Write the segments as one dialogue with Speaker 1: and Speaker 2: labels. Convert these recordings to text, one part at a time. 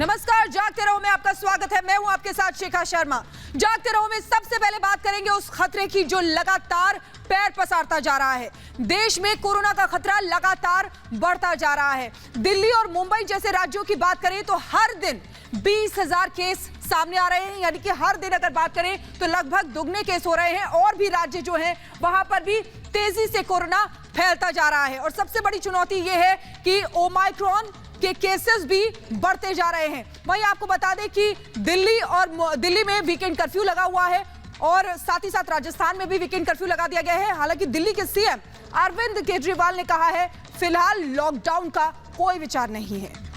Speaker 1: नमस्कार, जागते रहो में आपका स्वागत है। मैं हूं आपके साथ शिखा शर्मा। जागते रहो में सबसे पहले बात करेंगे उस खतरे की जो लगातार पैर पसारता जा रहा है। देश में कोरोना का खतरा लगातार बढ़ता जा रहा है। दिल्ली और मुंबई जैसे राज्यों की बात करें तो हर दिन 20,000 केस सामने आ रहे हैं, यानी कि हर दिन अगर बात करें तो लगभग दुगने केस हो रहे हैं। और भी राज्य जो हैं वहां पर भी तेजी से कोरोना फैलता जा रहा है। और सबसे बड़ी चुनौती यह है कि ओमाइक्रॉन के केसेस भी बढ़ते जा रहे हैं। वहीं आपको बता दें कि दिल्ली में वीकेंड कर्फ्यू लगा हुआ है और साथ ही साथ राजस्थान में भी वीकेंड कर्फ्यू लगा दिया गया है। हालांकि दिल्ली के सीएम अरविंद केजरीवाल ने कहा है फिलहाल लॉकडाउन का कोई विचार नहीं है।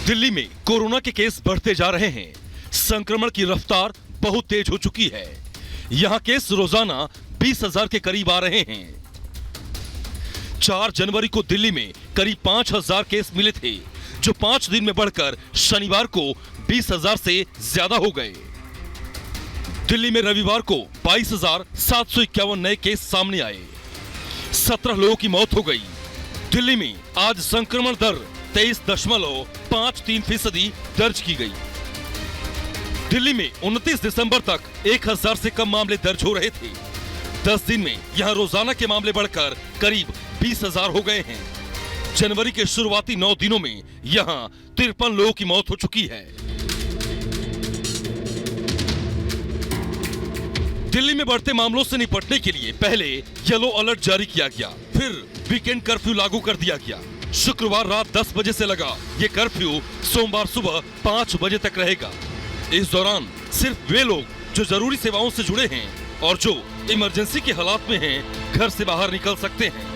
Speaker 2: दिल्ली में कोरोना के केस बढ़ते जा रहे हैं। संक्रमण की रफ्तार बहुत तेज हो चुकी है। यहां केस रोजाना 20,000 के करीब आ रहे हैं। 4 जनवरी को दिल्ली में करीब 5,000 केस मिले थे, जो 5 दिन में बढ़कर शनिवार को 20,000 से ज्यादा हो गए। दिल्ली में रविवार को 22,751 नए केस सामने आए। 17 लोगों की मौत हो गई। दिल्ली में आज संक्रमण दर 23.53% दर्ज की गई। दिल्ली में 29 दिसंबर तक 1,000 से कम मामले दर्ज हो रहे थे। 10 दिन में यहां रोजाना के मामले बढ़कर करीब 20,000 हो गए हैं। जनवरी के शुरुआती 9 दिनों में यहां 53 लोगों की मौत हो चुकी है। दिल्ली में बढ़ते मामलों से निपटने के लिए पहले येलो अलर्ट जारी किया गया, फिर वीकेंड कर्फ्यू लागू कर दिया गया। शुक्रवार रात 10 बजे से लगा ये कर्फ्यू सोमवार सुबह 5 बजे तक रहेगा। इस दौरान सिर्फ वे लोग जो जरूरी सेवाओं से जुड़े हैं और जो इमरजेंसी के हालात में हैं, घर से बाहर निकल सकते हैं।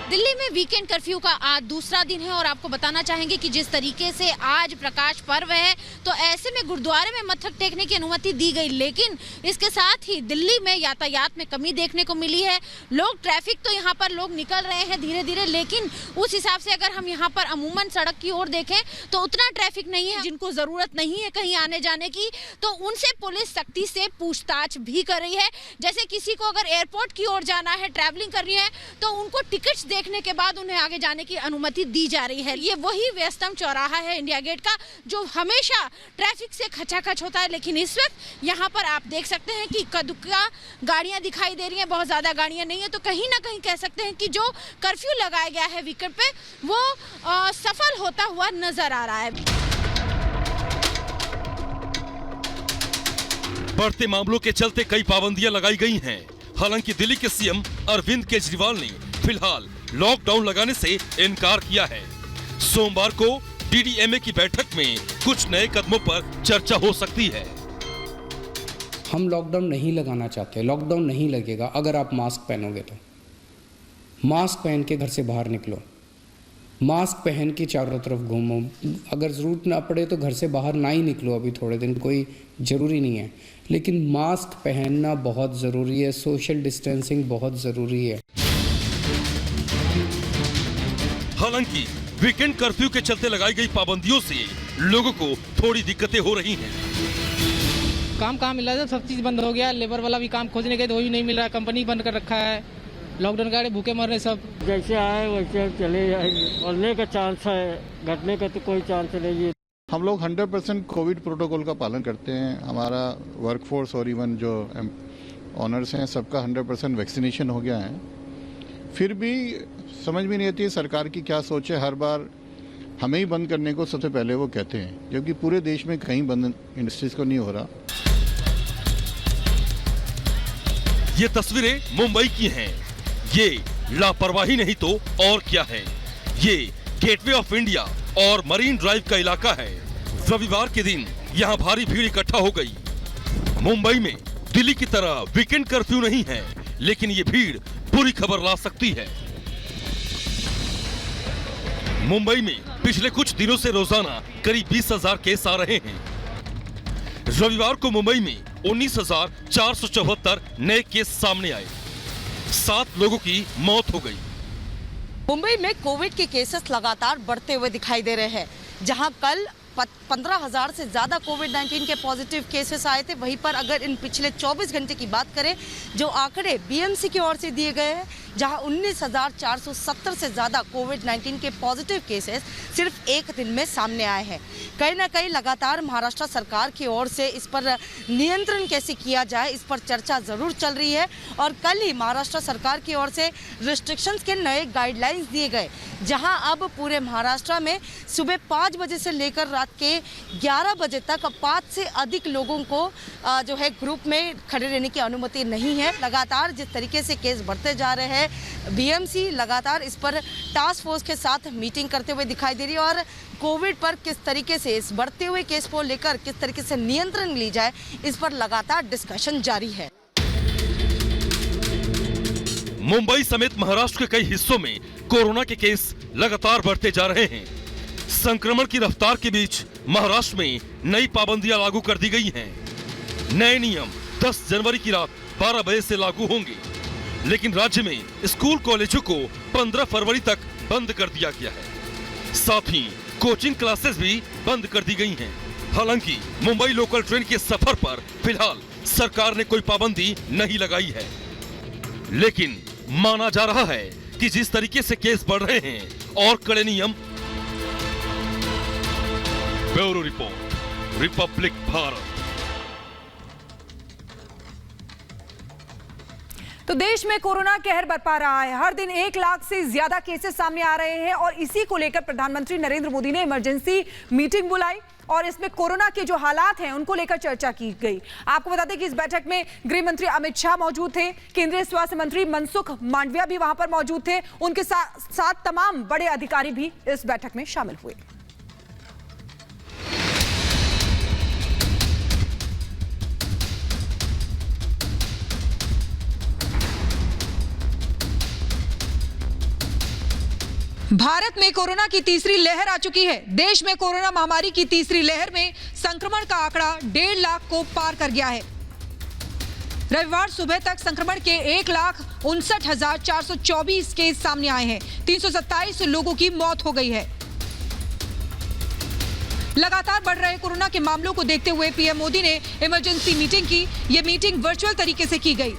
Speaker 3: दिल्ली में वीकेंड कर्फ्यू का आज दूसरा दिन है और आपको बताना चाहेंगे कि जिस तरीके से आज प्रकाश पर्व है तो ऐसे में गुरुद्वारे में मत्था टेकने की अनुमति दी गई, लेकिन इसके साथ ही दिल्ली में यातायात में कमी देखने को मिली है। लोग ट्रैफिक तो यहाँ पर लोग निकल रहे हैं धीरे धीरे, लेकिन उस हिसाब से अगर हम यहाँ पर अमूमन सड़क की ओर देखें तो उतना ट्रैफिक नहीं है। जिनको जरूरत नहीं है कहीं आने जाने की तो उनसे पुलिस सख्ती से पूछताछ भी कर रही है। जैसे किसी को अगर एयरपोर्ट की ओर जाना है, ट्रैवलिंग करनी है, तो उनको टिकट्स देखने के बाद उन्हें आगे जाने की अनुमति दी जा रही है। ये वही व्यस्तम चौराहा है इंडिया गेट का जो हमेशा ट्रैफिक से खचाखच होता है, लेकिन इस वक्त यहाँ पर आप देख सकते हैं कि इक्का दुक्का गाड़ियां दिखाई दे रही हैं, बहुत ज्यादा गाड़ियां नहीं है। तो कहीं ना कहीं कह सकते हैं कि जो कर्फ्यू लगाया गया है वीकेंड पे वो सफल होता हुआ नजर आ रहा है।
Speaker 2: बढ़ते मामलों के चलते कई पाबंदियां लगाई गई हैं। हालांकि दिल्ली के सीएम अरविंद केजरीवाल ने फिलहाल लॉकडाउन लगाने से इनकार किया है। सोमवार को डीडीएमए की बैठक में कुछ नए कदमों पर चर्चा हो सकती है।
Speaker 4: हम लॉकडाउन नहीं लगाना चाहते, लॉकडाउन नहीं लगेगा अगर आप मास्क पहनोगे तो। मास्क पहन के घर से बाहर निकलो, मास्क पहन के चारों तरफ घूमो। अगर ज़रूरत ना पड़े तो घर से बाहर ना ही निकलो, अभी थोड़े दिन कोई ज़रूरी नहीं है, लेकिन मास्क पहनना बहुत ज़रूरी है। सोशल डिस्टेंसिंग बहुत ज़रूरी है।
Speaker 2: हालांकि वीकेंड कर्फ्यू के चलते लगाई गई पाबंदियों से लोगों को थोड़ी दिक्कतें हो रही हैं।
Speaker 5: काम कहाँ मिल रहा है, सब चीज बंद हो गया। लेबर वाला भी काम खोजने गए तो वही नहीं मिल रहा, कंपनी बंद कर रखा है। लॉकडाउन का भूखे मर रहे सब।
Speaker 6: जैसे आए वैसे चले जाएंगे, बढ़ने का चांस है, घटने का तो कोई चांस नहीं है।
Speaker 7: हम लोग 100% कोविड प्रोटोकॉल का पालन करते हैं। हमारा वर्कफोर्स और इवन जो ऑनर्स हैं सबका 100% वैक्सीनेशन हो गया है। फिर भी समझ में नहीं आती है सरकार की क्या सोच है। हर बार हमें ही बंद करने को सबसे पहले वो कहते हैं, जबकि पूरे देश में कहीं बंद इंडस्ट्रीज को नहीं हो रहा।
Speaker 2: ये तस्वीरें मुंबई की हैं। ये लापरवाही नहीं तो और क्या है। ये गेटवे ऑफ इंडिया और मरीन ड्राइव का इलाका है। रविवार के दिन यहाँ भारी भीड़ इकट्ठा हो गई। मुंबई में दिल्ली की तरह वीकेंड कर्फ्यू नहीं है, लेकिन ये भीड़ बुरी खबर ला सकती है। मुंबई में पिछले कुछ दिनों से रोजाना करीब 20,000 केस आ रहे हैं। रविवार को मुंबई में 19,474 नए केस सामने आए। 7 लोगों की मौत हो गई।
Speaker 1: मुंबई में कोविड के केसेस लगातार बढ़ते हुए दिखाई दे रहे हैं, जहां कल
Speaker 8: 15,000 से ज़्यादा कोविड-19 के पॉजिटिव केसेस आए थे। वहीं पर अगर इन पिछले 24 घंटे की बात करें, जो आंकड़े बीएमसी की ओर से दिए गए हैं, जहां 19,470 से ज़्यादा कोविड-19 के पॉजिटिव केसेस सिर्फ एक दिन में सामने आए हैं। कहीं ना कहीं लगातार महाराष्ट्र सरकार की ओर से इस पर नियंत्रण कैसे किया जाए, इस पर चर्चा ज़रूर चल रही है। और कल ही महाराष्ट्र सरकार की ओर से रिस्ट्रिक्शंस के नए गाइडलाइंस दिए गए, जहां अब पूरे महाराष्ट्र में सुबह 5 बजे से लेकर रात के 11 बजे तक 5 से अधिक लोगों को जो है ग्रुप में खड़े रहने की अनुमति नहीं है। लगातार जिस तरीके से केस बढ़ते जा रहे हैं, बीएमसी लगातार इस पर टास्क फोर्स के साथ मीटिंग करते हुए दिखाई दे रही है और कोविड पर किस तरीके से इस बढ़ते हुए केस को लेकर किस तरीके से नियंत्रण ली जाए, इस पर लगातार डिस्कशन जारी है।
Speaker 2: मुंबई समेत महाराष्ट्र के कई हिस्सों में कोरोना के केस लगातार बढ़ते जा रहे हैं। संक्रमण की रफ्तार के बीच महाराष्ट्र में नई पाबंदियां लागू कर दी गई हैं। नए नियम 10 जनवरी की रात 12 बजे से लागू होंगे, लेकिन राज्य में स्कूल कॉलेजों को 15 फरवरी तक बंद कर दिया गया है। साथ ही कोचिंग क्लासेस भी बंद कर दी गई हैं। हालांकि मुंबई लोकल ट्रेन के सफर पर फिलहाल सरकार ने कोई पाबंदी नहीं लगाई है, लेकिन माना जा रहा है कि जिस तरीके से केस बढ़ रहे हैं और कड़े नियम। Bureau report, Republic Bharat.
Speaker 1: तो देश में कोरोना कहर बरपा रहा है। हर दिन 1 लाख से ज्यादा केसेस सामने आ रहे हैं और इसी को लेकर प्रधानमंत्री नरेंद्र मोदी ने इमरजेंसी मीटिंग बुलाई और इसमें कोरोना के जो हालात हैं उनको लेकर चर्चा की गई। आपको बता दें कि इस बैठक में गृह मंत्री अमित शाह मौजूद थे, केंद्रीय स्वास्थ्य मंत्री मनसुख मांडविया भी वहां पर मौजूद थे, उनके साथ तमाम बड़े अधिकारी भी इस बैठक में शामिल हुए। भारत में कोरोना की तीसरी लहर आ चुकी है। देश में कोरोना महामारी की तीसरी लहर में संक्रमण का आंकड़ा 1.5 लाख को पार कर गया है। रविवार सुबह तक संक्रमण के 1,59,424 केस सामने आए हैं। 327 लोगों की मौत हो गई है। लगातार बढ़ रहे कोरोना के मामलों को देखते हुए पीएम मोदी ने इमरजेंसी मीटिंग की। यह मीटिंग वर्चुअल तरीके से की गई।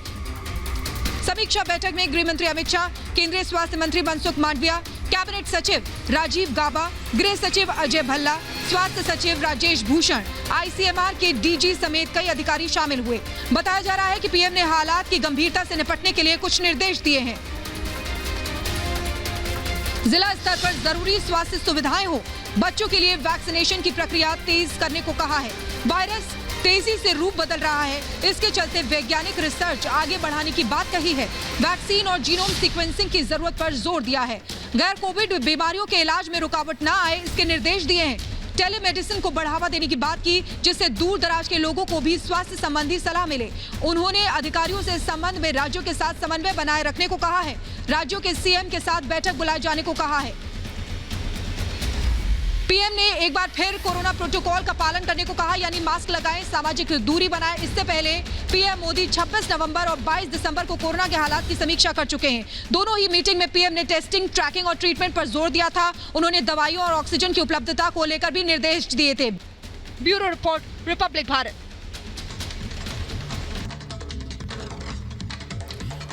Speaker 1: समीक्षा बैठक में गृह मंत्री अमित शाह, केंद्रीय स्वास्थ्य मंत्री मनसुख मांडविया, कैबिनेट सचिव राजीव गाबा, गृह सचिव अजय भल्ला, स्वास्थ्य सचिव राजेश भूषण, आईसीएमआर के डीजी समेत कई अधिकारी शामिल हुए। बताया जा रहा है कि पीएम ने हालात की गंभीरता से निपटने के लिए कुछ निर्देश दिए हैं। जिला स्तर पर जरूरी स्वास्थ्य सुविधाएं हो, बच्चों के लिए वैक्सीनेशन की प्रक्रिया तेज करने को कहा है। वायरस तेजी से रूप बदल रहा है, इसके चलते वैज्ञानिक रिसर्च आगे बढ़ाने की बात कही है। वैक्सीन और जीनोम सीक्वेंसिंग की जरूरत पर जोर दिया है। गैर कोविड बीमारियों के इलाज में रुकावट न आए, इसके निर्देश दिए हैं। टेलीमेडिसिन को बढ़ावा देने की बात की, जिससे दूर दराज के लोगों को भी स्वास्थ्य संबंधी सलाह मिले। उन्होंने अधिकारियों से इस संबंध में राज्यों के साथ समन्वय बनाए रखने को कहा है। राज्यों के सीएम के साथ बैठक बुलाए जाने को कहा है। पीएम ने एक बार फिर कोरोना प्रोटोकॉल का पालन करने को कहा, यानी मास्क लगाएं, सामाजिक दूरी बनाएं। इससे पहले पीएम मोदी 26 नवंबर और 22 दिसंबर को कोरोना के हालात की समीक्षा कर चुके हैं। दोनों ही मीटिंग में पीएम ने टेस्टिंग, ट्रैकिंग और ट्रीटमेंट पर जोर दिया था। उन्होंने दवाइयों और ऑक्सीजन की उपलब्धता को लेकर भी निर्देश दिए थे। Bureau report, Republic Bharat.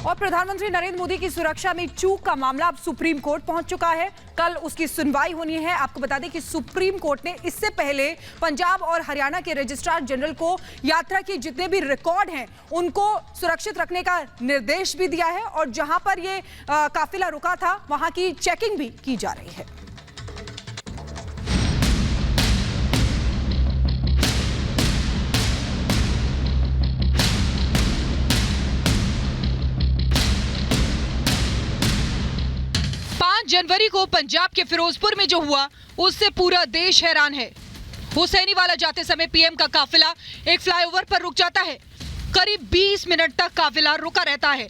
Speaker 1: और प्रधानमंत्री नरेंद्र मोदी की सुरक्षा में चूक का मामला अब सुप्रीम कोर्ट पहुंच चुका है। कल उसकी सुनवाई होनी है। आपको बता दें कि सुप्रीम कोर्ट ने इससे पहले पंजाब और हरियाणा के रजिस्ट्रार जनरल को यात्रा के जितने भी रिकॉर्ड हैं उनको सुरक्षित रखने का निर्देश भी दिया है और जहां पर ये काफिला रुका था वहां की चेकिंग भी की जा रही है। जनवरी को पंजाब के फिरोजपुर में जो हुआ उससे पूरा देश हैरान है। हुसैनीवाला जाते समय पीएम का काफिला एक फ्लाईओवर पर रुक जाता है। करीब 20 मिनट तक काफिला रुका रहता है।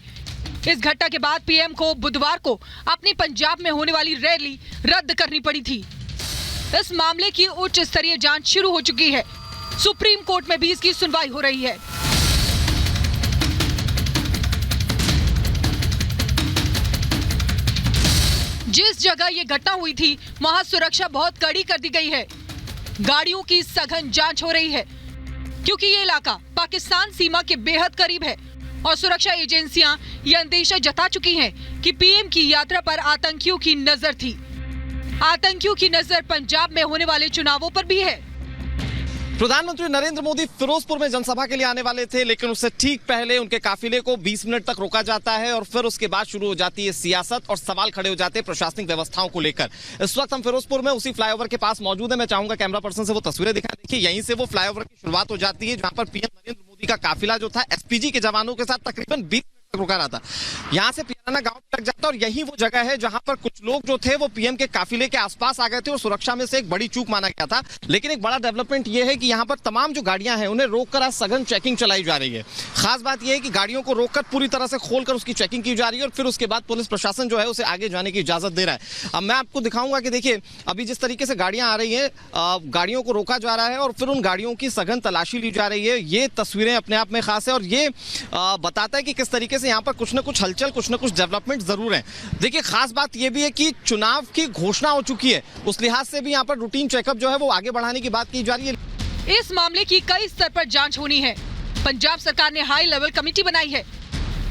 Speaker 1: इस घटना के बाद पीएम को बुधवार को अपनी पंजाब में होने वाली रैली रद्द करनी पड़ी थी। इस मामले की उच्च स्तरीय जांच शुरू हो चुकी है। सुप्रीम कोर्ट में भी इसकी सुनवाई हो रही है। जिस जगह ये घटना हुई थी वहां सुरक्षा बहुत कड़ी कर दी गई है। गाड़ियों की सघन जांच हो रही है क्योंकि ये इलाका पाकिस्तान सीमा के बेहद करीब है और सुरक्षा एजेंसियां ये अंदेशा जता चुकी हैं कि पीएम की यात्रा पर आतंकियों की नजर थी। आतंकियों की नजर पंजाब में होने वाले चुनावों पर भी है।
Speaker 9: प्रधानमंत्री नरेंद्र मोदी फिरोजपुर में जनसभा के लिए आने वाले थे, लेकिन उससे ठीक पहले उनके काफिले को 20 मिनट तक रोका जाता है और फिर उसके बाद शुरू हो जाती है सियासत और सवाल खड़े हो जाते हैं प्रशासनिक व्यवस्थाओं को लेकर। इस वक्त हम फिरोजपुर में उसी फ्लाईओवर के पास मौजूद है। मैं चाहूंगा कैमरा पर्सन से वो तस्वीरें दिखा। देखिए, यहीं से वो फ्लाईओवर की शुरुआत हो जाती है जहां पर पीएम नरेंद्र मोदी का काफिला जो था एसपीजी के जवानों के साथ तकरीबन 20 रुका रहा था। यहाँ से पियाना गांव तक जाता और यही वो जगह है जहां पर कुछ लोग जो थे वो पीएम के काफिले के आसपास आ गए थे और सुरक्षा में से एक बड़ी चूक माना गया था। लेकिन एक बड़ा डेवलपमेंट ये है कि यहाँ पर तमाम जो गाड़ियां हैं उन्हें रोककर आज सघन चेकिंग चलाई जा रही है। खास बात यह है कि गाड़ियों को रोककर पूरी तरह से खोलकर उसकी चेकिंग की जा रही है और फिर उसके बाद पुलिस प्रशासन जो है उसे आगे जाने की इजाजत दे रहा है। अब मैं आपको दिखाऊंगा कि देखिए, अभी जिस तरीके से गाड़ियां आ रही हैं, गाड़ियों को रोका जा रहा है और फिर उन गाड़ियों की सघन तलाशी ली जा रही है। ये तस्वीरें अपने आप में खास है और ये बताता है कि किस तरीके से यहाँ पर कुछ न कुछ हलचल, कुछ न कुछ डेवलपमेंट जरूर है। देखिए, खास बात यह भी है कि चुनाव की घोषणा हो चुकी है, उस लिहाज से भी यहाँ पर रूटीन चेकअप जो है वो आगे बढ़ाने की बात की जा रही है।
Speaker 1: इस मामले की कई स्तर पर जांच होनी है। पंजाब सरकार ने हाई लेवल कमेटी बनाई है।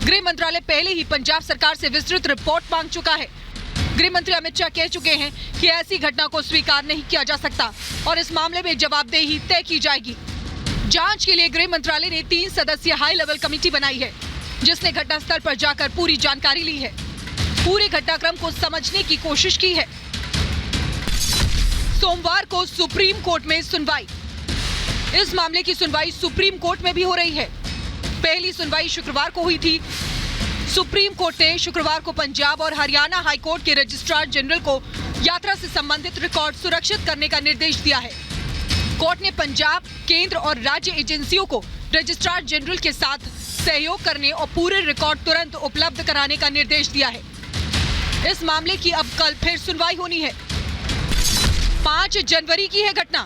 Speaker 1: गृह मंत्रालय पहले ही पंजाब सरकार से विस्तृत रिपोर्ट मांग चुका है। गृह मंत्री अमित शाह कह चुके हैं कि ऐसी घटना को स्वीकार नहीं किया जा सकता और इस मामले में जवाबदेही तय की जाएगी। जांच के लिए गृह मंत्रालय ने 3 सदस्यीय हाई लेवल कमेटी बनाई है, जिसने घटनास्थल पर जाकर पूरी जानकारी ली है, पूरे घटनाक्रम को समझने की कोशिश की है। सोमवार को सुप्रीम कोर्ट में सुनवाई। इस मामले की सुनवाई सुप्रीम कोर्ट में भी हो रही है। पहली सुनवाई शुक्रवार को हुई थी। सुप्रीम कोर्ट ने शुक्रवार को पंजाब और हरियाणा हाई कोर्ट के रजिस्ट्रार जनरल को यात्रा से संबंधित रिकॉर्ड सुरक्षित करने का निर्देश दिया है। कोर्ट ने पंजाब, केंद्र और राज्य एजेंसियों को रजिस्ट्रार जनरल के साथ सहयोग करने और पूरे रिकॉर्ड तुरंत उपलब्ध कराने का निर्देश दिया है। इस मामले की अब कल फिर सुनवाई होनी है। 5 जनवरी की है घटना।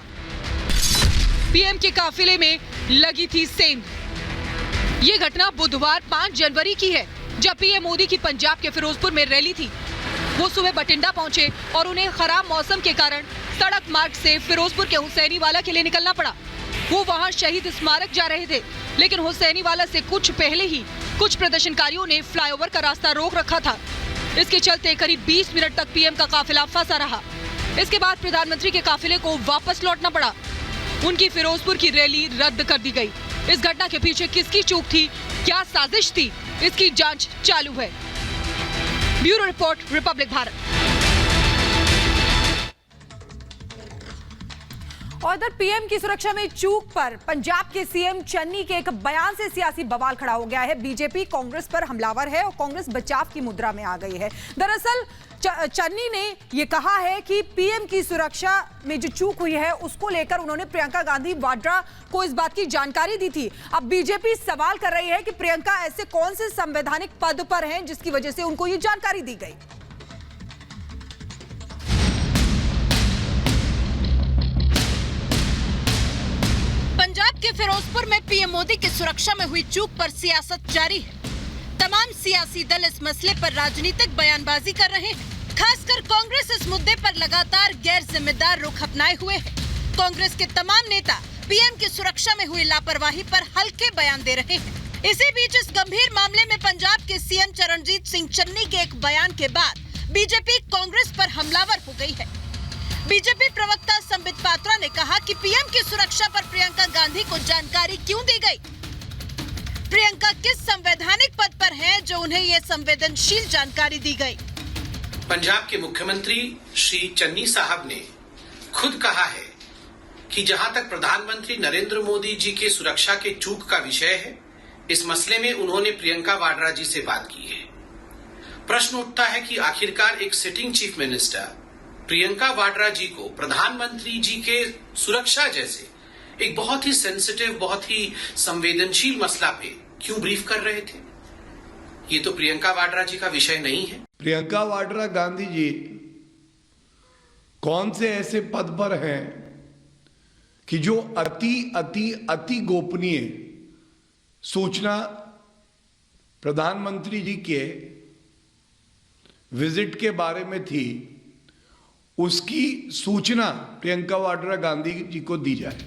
Speaker 1: पीएम के काफिले में लगी थी सेंध। ये घटना बुधवार 5 जनवरी की है, जब पीएम मोदी की पंजाब के फिरोजपुर में रैली थी। वो सुबह बठिंडा पहुंचे और उन्हें खराब मौसम के कारण सड़क मार्ग से फिरोजपुर के हुसैनीवाला के लिए निकलना पड़ा। वो वहां शहीद स्मारक जा रहे थे, लेकिन हुसैनीवाला से कुछ पहले ही कुछ प्रदर्शनकारियों ने फ्लाईओवर का रास्ता रोक रखा था। इसके चलते करीब 20 मिनट तक पीएम का काफिला फंसा रहा। इसके बाद प्रधानमंत्री के काफिले को वापस लौटना पड़ा। उनकी फिरोजपुर की रैली रद्द कर दी गई। इस घटना के पीछे किसकी चूक थी, क्या साजिश थी, इसकी जांच चालू है। Bureau report, Republic Bharat. और इधर पीएम की सुरक्षा में चूक पर पंजाब के सीएम चन्नी के एक बयान से सियासी बवाल खड़ा हो गया है। बीजेपी कांग्रेस पर हमलावर है और कांग्रेस बचाव की मुद्रा में आ गई है। दरअसल चन्नी ने यह कहा है कि पीएम की सुरक्षा में जो चूक हुई है उसको लेकर उन्होंने प्रियंका गांधी वाड्रा को इस बात की जानकारी दी थी। अब बीजेपी सवाल कर रही है कि प्रियंका ऐसे कौन से संवैधानिक पद पर हैं जिसकी वजह से उनको ये जानकारी दी गई।
Speaker 10: पंजाब के फिरोजपुर में पीएम मोदी की सुरक्षा में हुई चूक पर सियासत जारी है। तमाम सियासी दल इस मसले पर राजनीतिक बयानबाजी कर रहे हैं। खासकर कांग्रेस इस मुद्दे पर लगातार गैर जिम्मेदार रुख अपनाए हुए है। कांग्रेस के तमाम नेता पीएम की सुरक्षा में हुई लापरवाही पर हल्के बयान दे रहे हैं। इसी बीच इस गंभीर मामले में पंजाब के सीएम चरणजीत सिंह चन्नी के एक बयान के बाद बीजेपी कांग्रेस पर हमलावर हो गई है। बीजेपी प्रवक्ता संबित पात्रा ने कहा कि पीएम की सुरक्षा पर प्रियंका गांधी को जानकारी क्यों दी गई। प्रियंका किस संवैधानिक पद पर हैं जो उन्हें ये संवेदनशील जानकारी दी गई।
Speaker 11: पंजाब के मुख्यमंत्री श्री चन्नी साहब ने खुद कहा है कि जहां तक प्रधानमंत्री नरेंद्र मोदी जी के सुरक्षा के चूक का विषय है, इस मसले में उन्होंने प्रियंका वाड्रा जी से बात की है। प्रश्न उठता है कि आखिरकार एक sitting chief minister Priyanka Vadra ji को प्रधानमंत्री जी के सुरक्षा जैसे एक बहुत ही सेंसिटिव, बहुत ही संवेदनशील मसला पे क्यों ब्रीफ कर रहे थे। ये तो प्रियंका वाड्रा जी का विषय नहीं है।
Speaker 12: प्रियंका वाड्रा गांधी जी कौन से ऐसे पद पर हैं कि जो अति गोपनीय सूचना प्रधानमंत्री जी के विजिट के बारे में थी, उसकी सूचना प्रियंका वाड्रा गांधी जी को दी जाए।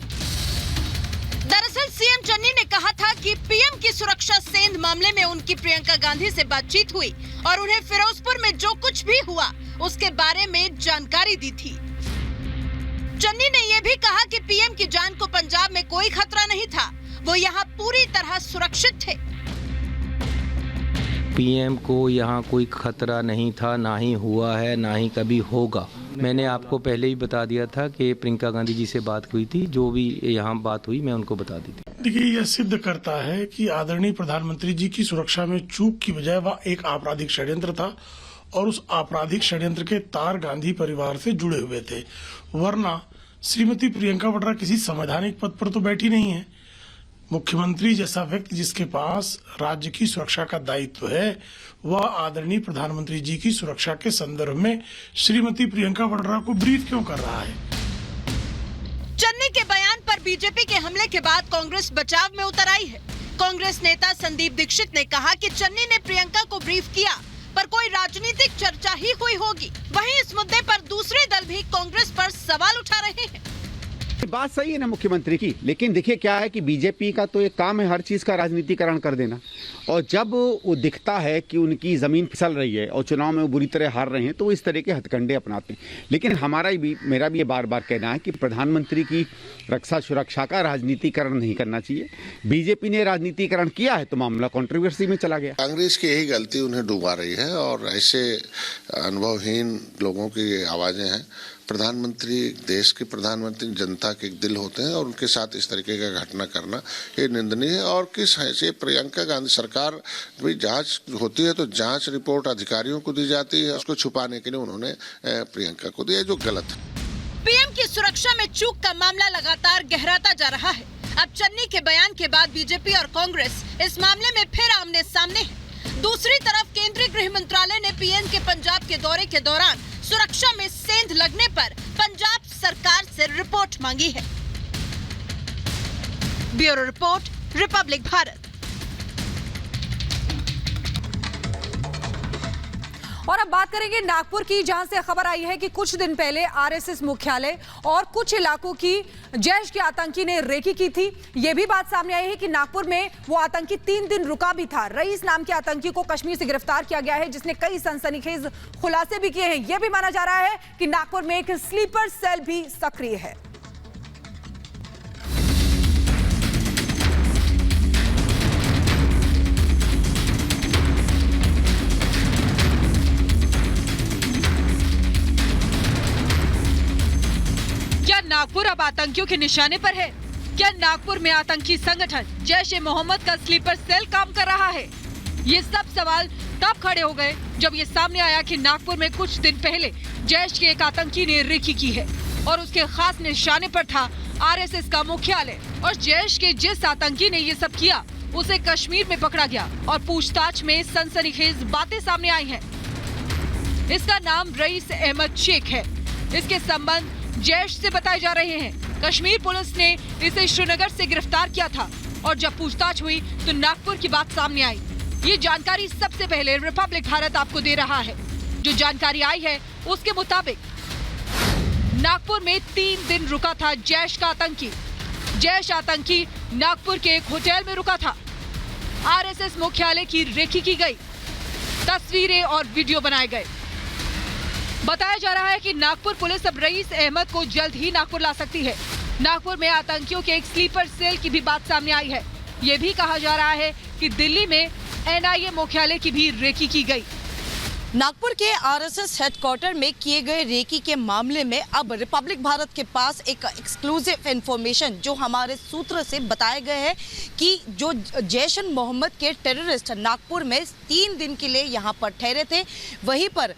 Speaker 10: दरअसल सीएम चन्नी ने कहा था कि पीएम की सुरक्षा सेंध मामले में उनकी प्रियंका गांधी से बातचीत हुई और उन्हें फिरोजपुर में जो कुछ भी हुआ उसके बारे में जानकारी दी थी। चन्नी ने यह भी कहा कि पीएम की जान को पंजाब में कोई खतरा नहीं था, वो यहाँ पूरी तरह सुरक्षित थे।
Speaker 13: पीएम को यहाँ कोई खतरा नहीं था, ना ही हुआ है, ना ही कभी होगा। मैंने आपको पहले ही बता दिया था कि प्रियंका गांधी जी से बात हुई थी, जो भी यहाँ बात हुई मैं उनको बता दी थी।
Speaker 14: देखिए, यह सिद्ध करता है कि आदरणीय प्रधानमंत्री जी की सुरक्षा में चूक की वजह वह एक आपराधिक षड्यंत्र था और उस आपराधिक षड्यंत्र के तार गांधी परिवार से जुड़े हुए थे, वरना श्रीमती प्रियंका वाड्रा किसी संवैधानिक पद पर तो बैठी नहीं है। मुख्यमंत्री जैसा व्यक्ति जिसके पास राज्य की सुरक्षा का दायित्व है, वह आदरणीय प्रधानमंत्री जी की सुरक्षा के संदर्भ में श्रीमती प्रियंका वाड्रा को ब्रीफ क्यों कर रहा है?
Speaker 10: चन्नी के बयान पर बीजेपी के हमले के बाद कांग्रेस बचाव में उतर आई है। कांग्रेस नेता संदीप दीक्षित ने कहा कि चन्नी ने प्रियंका को ब्रीफ किया, पर कोई राजनीतिक चर्चा ही हुई होगी। वहीं इस मुद्दे पर दूसरे दल भी कांग्रेस पर सवाल उठा रहे हैं।
Speaker 15: बात सही है ना मुख्यमंत्री की, लेकिन देखिए क्या है कि बीजेपी का तो एक काम है हर चीज का राजनीतिकरण कर देना, और जब वो दिखता है कि उनकी जमीन फिसल रही है और चुनाव में वो बुरी तरह हार रहे हैं तो वो इस तरह के हथकंडे अपनाते हैं। लेकिन मेरा भी ये बार बार कहना है कि प्रधानमंत्री की रक्षा सुरक्षा का राजनीतिकरण नहीं करना चाहिए। बीजेपी ने राजनीतिकरण किया है तो मामला कंट्रोवर्सी में चला गया।
Speaker 16: कांग्रेस की यही गलती उन्हें डुबा रही है और ऐसे अनुभवहीन लोगों की आवाजें हैं। प्रधानमंत्री, देश के प्रधानमंत्री जनता के दिल होते हैं और उनके साथ इस तरीके का घटना करना ये निंदनीय है। और किस हैसियत प्रियंका गांधी सरकार भी जांच होती है तो जांच रिपोर्ट अधिकारियों को दी जाती है, उसको छुपाने के लिए उन्होंने प्रियंका को दिया, जो गलत है।
Speaker 10: पीएम की सुरक्षा में चूक का मामला लगातार गहराता जा रहा है। अब चन्नी के बयान के बाद बीजेपी और कांग्रेस इस मामले में फिर आमने सामने है। दूसरी तरफ केंद्रीय गृह मंत्रालय ने पीएम के पंजाब के दौरे के दौरान सुरक्षा में सेंध लगने पर पंजाब सरकार से रिपोर्ट मांगी है। Bureau report, Republic Bharat.
Speaker 1: और अब बात करेंगे नागपुर की, जहां से खबर आई है कि कुछ दिन पहले आरएसएस मुख्यालय और कुछ इलाकों की जैश के आतंकी ने रेकी की थी। यह भी बात सामने आई है कि नागपुर में वो आतंकी 3 दिन रुका भी था। रईस नाम के आतंकी को कश्मीर से गिरफ्तार किया गया है, जिसने कई सनसनीखेज खुलासे भी किए हैं। यह भी माना जा रहा है कि नागपुर में एक स्लीपर सेल भी सक्रिय है।
Speaker 17: क्या नागपुर अब आतंकियों के निशाने पर है? क्या नागपुर में आतंकी संगठन जैश-ए-मोहम्मद का स्लीपर सेल काम कर रहा है? ये सब सवाल तब खड़े हो गए जब ये सामने आया कि नागपुर में कुछ दिन पहले जैश के एक आतंकी ने रेकी की है और उसके खास निशाने पर था आरएसएस का मुख्यालय। और जैश के जिस आतंकी ने ये सब किया उसे कश्मीर में पकड़ा गया और पूछताछ में सनसनीखेज बातें सामने आई हैं। इसका नाम रईस अहमद शेख है। इसके संबंध जैश से बताए जा रहे हैं। कश्मीर पुलिस ने इसे श्रीनगर से गिरफ्तार किया था और जब पूछताछ हुई तो नागपुर की बात सामने आई। ये जानकारी सबसे पहले रिपब्लिक भारत आपको दे रहा है। जो जानकारी आई है उसके मुताबिक नागपुर में 3 दिन रुका था जैश का आतंकी। जैश आतंकी नागपुर के एक होटल में रुका था। आरएसएस मुख्यालय की रेकी की गई, तस्वीरें और वीडियो बनाए गए। बताया जा रहा है कि नागपुर पुलिस अब रईस अहमद को जल्द ही नागपुर ला सकती है। नागपुर में आतंकियों के एक स्लीपर सेल की भी बात सामने आई है। ये भी कहा जा रहा है कि दिल्ली में एनआईए मुख्यालय की भी रेकी की गई।
Speaker 8: नागपुर के आरएसएस हेडक्वार्टर में किए गए रेकी के मामले में अब रिपब्लिक भारत के पास एक एक्सक्लूसिव इंफॉर्मेशन जो हमारे सूत्र से बताए गए हैं कि जो जैश-ए-मोहम्मद के टेररिस्ट नागपुर में 3 दिन के लिए यहां पर ठहरे थे, वहीं पर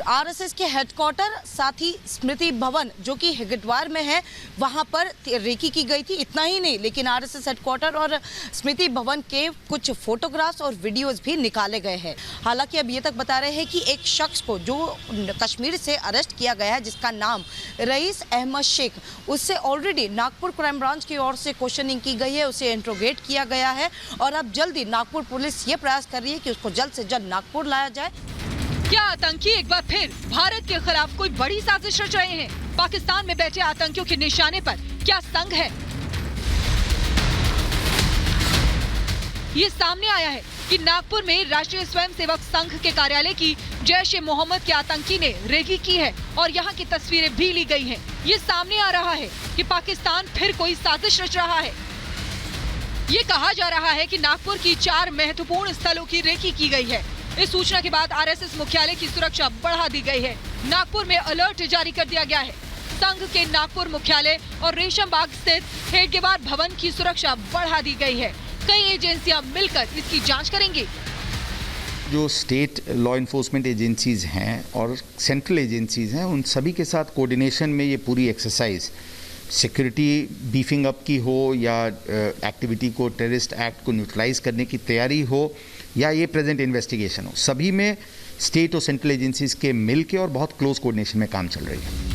Speaker 8: आरएसएस के हेडक्वार्टर साथ ही स्मृति भवन जो कि हरिद्वार में है वहां पर रेकी की गई थी। इतना ही नहीं, लेकिन आरएसएस हेडक्वार्टर और स्मृति भवन के कुछ फोटोग्राफ्स और वीडियोस भी निकाले गए हैं। हालांकि अब ये तक बता रहे हैं कि एक शख्स को जो कश्मीर से अरेस्ट किया गया है, जिसका नाम रईस अहमद शेख, उससे ऑलरेडी नागपुर क्राइम ब्रांच की ओर से क्वेश्चनिंग की गई है, उसे इंट्रोगेट किया गया है और अब जल्दी नागपुर पुलिस ये प्रयास कर रही है कि उसको जल्द से जल्द नागपुर लाया जाए।
Speaker 17: क्या आतंकी एक बार फिर भारत के खिलाफ कोई बड़ी साजिश रच रहे हैं? पाकिस्तान में बैठे आतंकियों के निशाने पर क्या संघ है? ये सामने आया है कि नागपुर में राष्ट्रीय स्वयंसेवक संघ के कार्यालय की जैश ए मोहम्मद के आतंकी ने रेकी की है और यहाँ की तस्वीरें भी ली गई हैं। ये सामने आ रहा है कि पाकिस्तान फिर कोई साजिश रच रहा है। ये कहा जा रहा है कि नागपुर की 4 महत्वपूर्ण स्थलों की रेकी की गई है। इस सूचना के बाद आरएसएस मुख्यालय की सुरक्षा बढ़ा दी गई है। नागपुर में अलर्ट जारी कर दिया गया है। संघ के नागपुर मुख्यालय और रेशम बाग स्थित हेडगेवार भवन की सुरक्षा बढ़ा दी गई है। कई एजेंसियां मिलकर इसकी जांच करेंगी।
Speaker 18: जो स्टेट लॉ इन्फोर्समेंट एजेंसीज हैं और सेंट्रल एजेंसीज हैं, उन सभी के साथ कोऑर्डिनेशन में ये पूरी एक्सरसाइज सिक्योरिटी बीफिंग अप की हो या एक्टिविटी को टेररिस्ट एक्ट को न्यूट्रलाइज करने की तैयारी हो या ये प्रेजेंट इन्वेस्टिगेशन हो, सभी में स्टेट और सेंट्रल एजेंसीज के मिल के और बहुत क्लोज कोऑर्डिनेशन में काम चल रही है।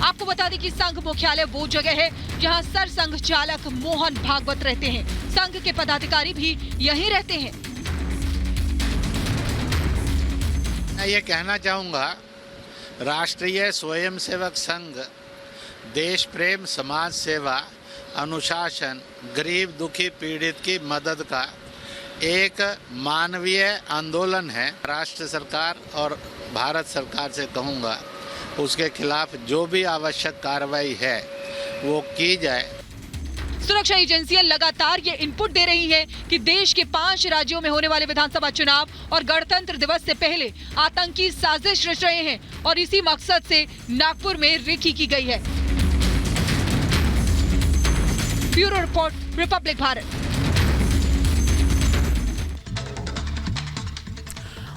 Speaker 17: आपको बता दें कि संघ मुख्यालय वो जगह है जहां सरसंघ चालक मोहन भागवत रहते हैं। संघ के पदाधिकारी भी यहीं रहते हैं।
Speaker 19: मैं ये कहना चाहूँगा, राष्ट्रीय स्वयंसेवक संघ देश प्रेम, समाज सेवा, अनुशासन, गरीब दुखी पीड़ित की मदद का एक मानवीय आंदोलन है। राष्ट्र सरकार और भारत सरकार से कहूँगा, उसके खिलाफ जो भी आवश्यक कार्रवाई है वो की जाए।
Speaker 17: सुरक्षा एजेंसियां लगातार ये इनपुट दे रही हैं कि देश के 5 राज्यों में होने वाले विधानसभा चुनाव और गणतंत्र दिवस से पहले आतंकी साजिश रच रहे हैं और इसी मकसद से नागपुर में रेकी की गई है। Bureau report, Republic Bharat.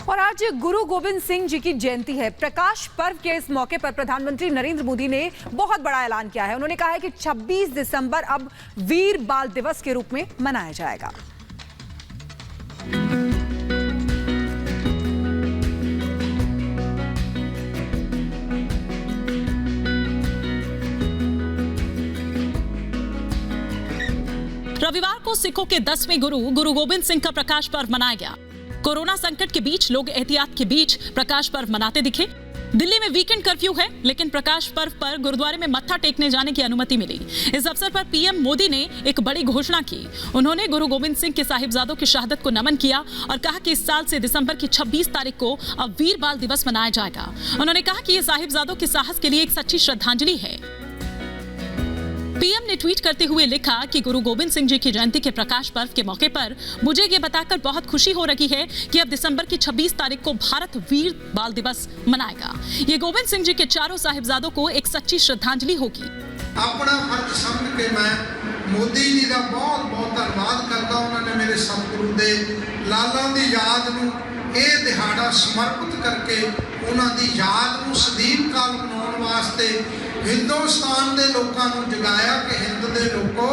Speaker 1: और आज गुरु गोविंद सिंह जी की जयंती है। प्रकाश पर्व के इस मौके पर प्रधानमंत्री नरेंद्र मोदी ने बहुत बड़ा ऐलान किया है। उन्होंने कहा है कि 26 दिसंबर अब वीर बाल दिवस के रूप में मनाया जाएगा।
Speaker 20: रविवार को सिखों के 10वें गुरु गोविंद सिंह का प्रकाश पर्व मनाया गया। कोरोना संकट के बीच लोग एहतियात के बीच प्रकाश पर्व मनाते दिखे। दिल्ली में वीकेंड कर्फ्यू है, लेकिन प्रकाश पर्व पर गुरुद्वारे में मत्था टेकने जाने की अनुमति मिली। इस अवसर पर पीएम मोदी ने एक बड़ी घोषणा की। उन्होंने गुरु गोविंद सिंह के साहिबजादों की शहादत को नमन किया और कहा कि इस साल से दिसंबर की 26 तारीख को अब वीर बाल दिवस मनाया जाएगा। उन्होंने कहा कि ये साहिबजादों के साहस के लिए एक सच्ची श्रद्धांजलि है। पीएम ने ट्वीट करते हुए लिखा कि गुरु गोविंद सिंह जी की जयंती के प्रकाश पर्व के मौके पर मुझे ये बताकर बहुत खुशी हो रही है कि अब दिसंबर की 26 तारीख को भारत वीर बाल दिवस मनाएगा। ये गोविंद सिंह जी के चारों साहिबजादों को एक सच्ची श्रद्धांजलि होगी।
Speaker 21: अपना फर्ज समझ के मैं मोदी जी का बहुत बहुत धन्यवाद करता। उन्होंने मेरे सतगुरु दे लाला दी याद नूं ਇਹ ਦਿਹਾੜਾ ਸਮਰਪਿਤ ਕਰਕੇ ਉਹਨਾਂ ਦੀ ਯਾਦ ਨੂੰ ਸਦੀਵ ਕਾਲ ਮਨਾਉਣ ਵਾਸਤੇ ਹਿੰਦੁਸਤਾਨ ਦੇ ਲੋਕਾਂ ਨੂੰ ਜਗਾਇਆ ਕਿ ਹਿੰਦ ਦੇ ਲੋਕੋ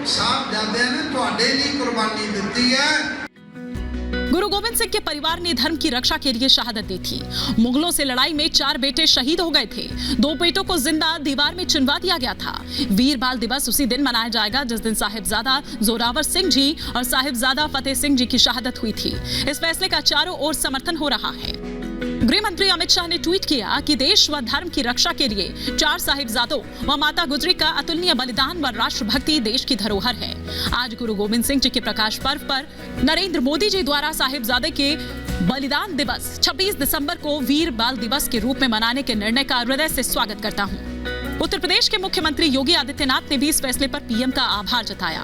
Speaker 21: ਸਾਹਿਬਜ਼ਾਦਿਆਂ ਨੇ ਤੁਹਾਡੇ ਲਈ ਕੁਰਬਾਨੀ ਦਿੱਤੀ ਹੈ।
Speaker 20: गुरु गोविंद सिंह के परिवार ने धर्म की रक्षा के लिए शहादत दी थी। मुगलों से लड़ाई में 4 बेटे शहीद हो गए थे। 2 बेटों को जिंदा दीवार में चिनवा दिया गया था। वीर बाल दिवस उसी दिन मनाया जाएगा जिस दिन साहिबजादा जोरावर सिंह जी और साहिबजादा फतेह सिंह जी की शहादत हुई थी। इस फैसले का चारों ओर समर्थन हो रहा है। गृह मंत्री अमित शाह ने ट्वीट किया कि देश व धर्म की रक्षा के लिए 4 साहिबजादों व माता गुजरी का अतुलनीय बलिदान व राष्ट्रभक्ति देश की धरोहर है। आज गुरु गोविंद सिंह जी के प्रकाश पर्व पर नरेंद्र मोदी जी द्वारा साहिबजादे के बलिदान दिवस 26 दिसंबर को वीर बाल दिवस के रूप में मनाने के निर्णय का हृदय से स्वागत करता हूं। उत्तर प्रदेश के मुख्यमंत्री योगी आदित्यनाथ ने भी इस फैसले पर पीएम का आभार जताया।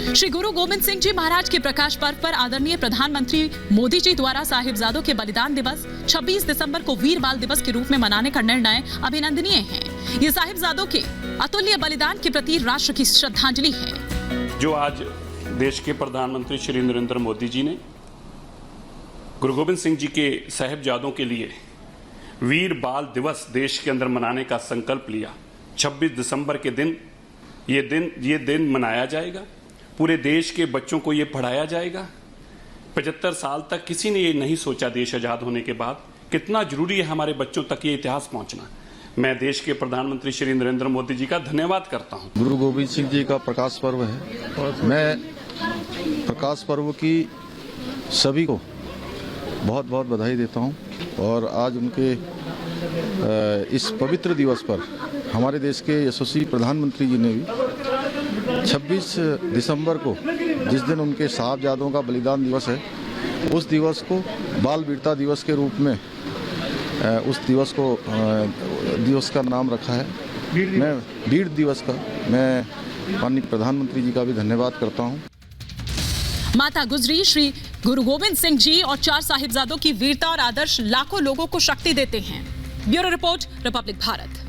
Speaker 20: श्री गुरु गोविंद सिंह जी महाराज के प्रकाश पर्व पर आदरणीय प्रधानमंत्री मोदी जी द्वारा साहिबजादों के बलिदान दिवस 26 दिसंबर को वीर बाल दिवस के रूप में मनाने का निर्णय अभिनंदनीय है। ये साहिबजादों के अतुल्य बलिदान के प्रति राष्ट्र की श्रद्धांजलि है।
Speaker 22: जो आज देश के प्रधानमंत्री श्री नरेंद्र मोदी जी ने गुरु गोविंद सिंह जी के साहिबजादों के लिए वीर बाल दिवस देश के अंदर मनाने का संकल्प लिया। 26 दिसंबर के दिन ये दिन मनाया जाएगा। पूरे देश के बच्चों को ये पढ़ाया जाएगा। 75 साल तक किसी ने ये नहीं सोचा देश आज़ाद होने के बाद कितना जरूरी है हमारे बच्चों तक ये इतिहास पहुंचना। मैं देश के प्रधानमंत्री श्री नरेंद्र मोदी जी का धन्यवाद करता हूं।
Speaker 23: गुरु गोविंद सिंह जी का प्रकाश पर्व है। मैं प्रकाश पर्व की सभी को बहुत बहुत बधाई देता हूं। और आज उनके इस पवित्र दिवस पर हमारे देश के यशस्वी प्रधानमंत्री जी ने भी 26 दिसंबर को, जिस दिन उनके साहबजादों का बलिदान दिवस है, उस दिवस को बाल वीरता दिवस के रूप में उस दिवस का नाम रखा है। मैं वीर दिवस का मैं माननीय प्रधानमंत्री जी का भी धन्यवाद करता हूँ।
Speaker 20: माता गुजरी श्री गुरु गोविंद सिंह जी और 4 साहिबजादों की वीरता और आदर्श लाखों लोगों को शक्ति देते हैं। Bureau report, Republic Bharat.